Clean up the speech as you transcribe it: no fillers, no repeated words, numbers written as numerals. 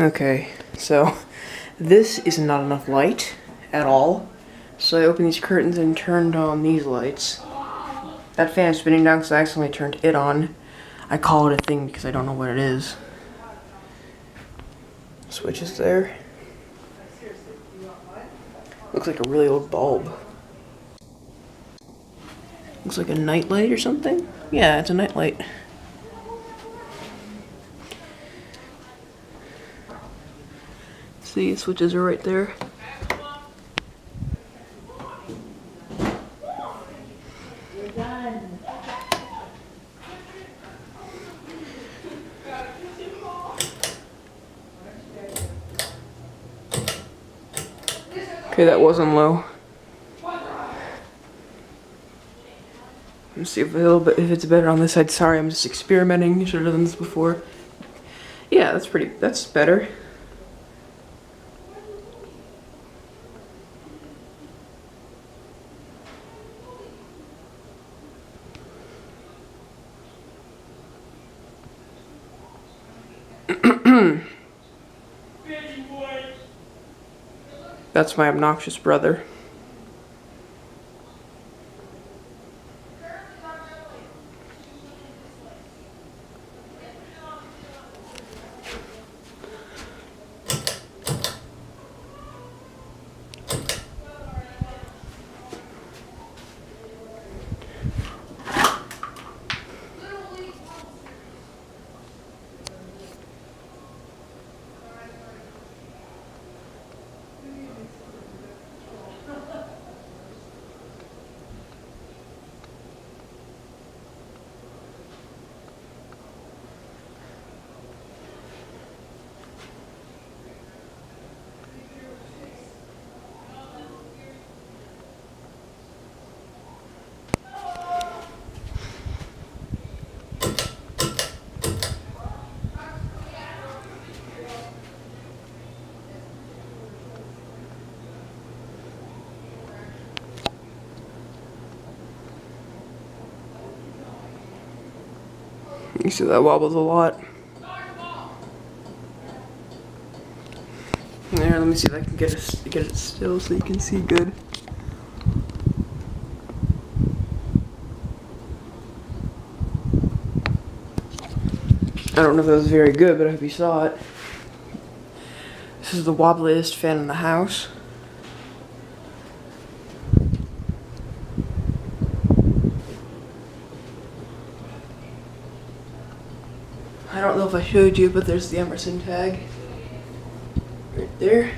Okay, so this is not enough light at all. So I opened these curtains and turned on these lights. That fan is spinning down because I accidentally turned it on. I call it a thing because I don't know what it is. Switch is there. Looks like a really old bulb. Looks like a nightlight or something. Yeah, it's a nightlight. See, switches are right there. Okay, that wasn't low. Let's see if it's better on this side. Sorry, I'm just experimenting. Should have done this before. Yeah, that's better. That's my obnoxious brother. You see that wobbles a lot. There, let me see if I can get it still so you can see good. I don't know if that was very good, but I hope you saw it. This is the wobbliest fan in the house. I don't know if I showed you, but there's the Emerson tag right there.